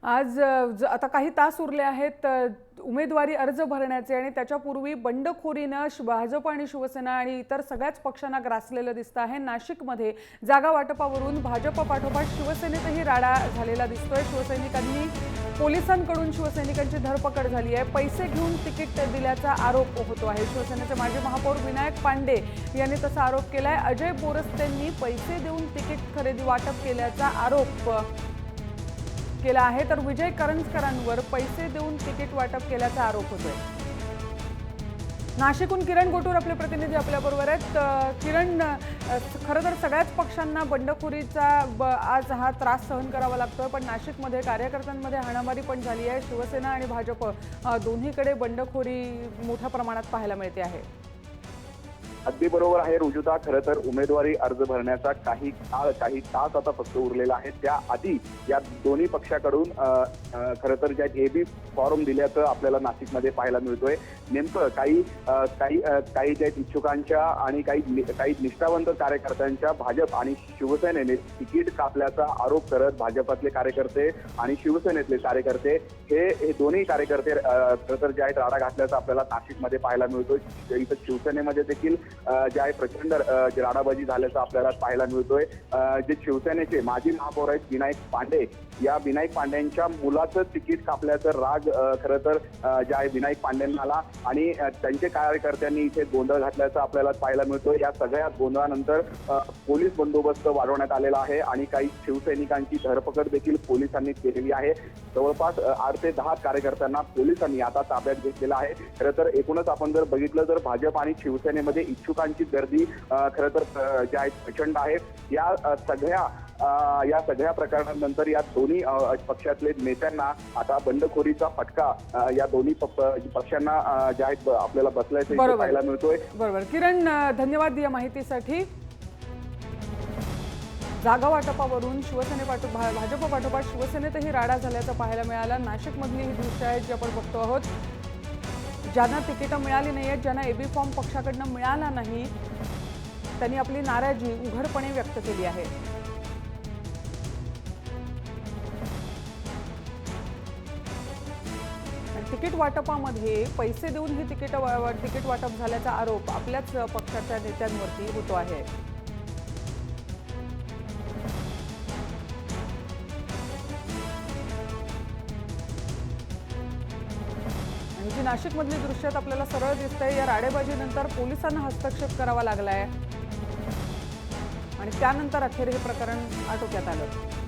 आज आता काही तास उरले आहेत उमेदवारी अर्ज भरण्याचे आणि त्याच्यापूर्वी बंडखोरीनं भाजप आणि शिवसेना आणि इतर सगळ्याच पक्षांना ग्रासलेलं दिसतं आहे। नाशिकमध्ये जागा वाटपावरून भाजप पाठोपाठ शिवसेनेतही राडा झालेला दिसतोय। शिवसैनिकांनी पोलिसांकडून शिवसैनिकांची धरपकड झाली आहे। पैसे घेऊन तिकीट दिल्याचा आरोप होतो आहे। शिवसेनेचे माजी महापौर विनायक पांडे यांनी तसा आरोप केलाय। अजय बोरस्तेंनी पैसे देऊन तिकीट खरेदी वाटप केल्याचा आरोप केला आहे, तर विजय करंजकरांवर पैसे देऊन तिकीट वाटप केल्याचा आरोप होतोय। नाशिकहून किरण गोटूर आपले प्रतिनिधी आपल्याबरोबर आहेत। किरण, खरं तर सगळ्याच पक्षांना बंडखोरीचा आज हा त्रास सहन करावा लागतोय, पण नाशिकमध्ये कार्यकर्त्यांमध्ये हाणामारी पण झाली आहे। शिवसेना आणि भाजप दोन्हीकडे बंडखोरी मोठ्या प्रमाणात पाहायला मिळते आहे। अगदी बरोबर आहे रुजुता। खरं तर उमेदवारी अर्ज भरण्याचा काही तास आता फक्त उरलेला आहे। त्याआधी या दोन्ही पक्षाकडून खरं तर ज्या एबी फॉर्म दिल्याचं आपल्याला नाशिकमध्ये पाहायला मिळतोय। नेमकं काही ज्या इच्छुकांच्या आणि काही निष्ठावंत कार्यकर्त्यांच्या भाजप आणि शिवसेनेने तिकीट कापल्याचा आरोप करत भाजपातले कार्यकर्ते आणि शिवसेनेतले कार्यकर्ते हे दोन्ही कार्यकर्ते खरं तर जे आहेत राडा घातल्याचं आपल्याला नाशिकमध्ये पाहायला मिळतोय। इथं शिवसेनेमध्ये देखील जे आहे प्रचंड राडाबाजी झाल्याचं आपल्याला पाहायला मिळतोय। जे शिवसेनेचे माजी महापौर आहेत विनायक पांडे, या विनायक पांड्यांच्या मुलाचं तिकीट कापल्याचं राग खरं तर जे आहे विनायक पांड्यांना आला आणि त्यांचे कार्यकर्त्यांनी इथे गोंधळ घातल्याचं आपल्याला पाहायला मिळतोय। या सगळ्या गोंधळानंतर पोलीस बंदोबस्त वाढवण्यात आलेला आहे आणि काही शिवसैनिकांची धरपकड देखील पोलिसांनी केलेली आहे। जवळपास 8 ते 10 कार्यकर्त्यांना पोलिसांनी आता ताब्यात घेतलेला आहे। खरं तर एकूणच आपण जर बघितलं तर भाजप आणि शिवसेनेमध्ये इच्छुकांची गर्दी खरं तर जे आहे प्रचंड आहे। या सगळ्या प्रकरणानंतर या दोन्ही पक्षातले नेत्यांना आता बंडखोरीचा फटका या दोन्ही पक्षांना जे आहेत आपल्याला बसल्याचं पाहायला मिळतोय। बरोबर किरण, धन्यवाद या माहितीसाठी। जागा वाटपावरून भाजप पाठोपाठ शिवसेनेतही राडा झाल्याचं पाहायला मिळालं। नाशिकमधली ही दृश्य आहेत जी आपण बघतो आहोत। ज्यांना तिकीटं मिळाली नाही आहेत, ज्यांना एबी फॉर्म पक्षाकडनं मिळाला नाही, त्यांनी आपली नाराजी उघडपणे व्यक्त केली आहे। तिकीट वाटपामध्ये पैसे देऊन ही तिकीट वाटप झाल्याचा आरोप आपल्याच पक्षाच्या नेत्यांवरती होतो आहे। आणि जी नाशिकमधली दृश्यात आपल्याला सरळ दिसतंय, या राडेबाजीनंतर पोलिसांना हस्तक्षेप करावा लागलाय आणि त्यानंतर अखेर हे प्रकरण आटोक्यात आलं।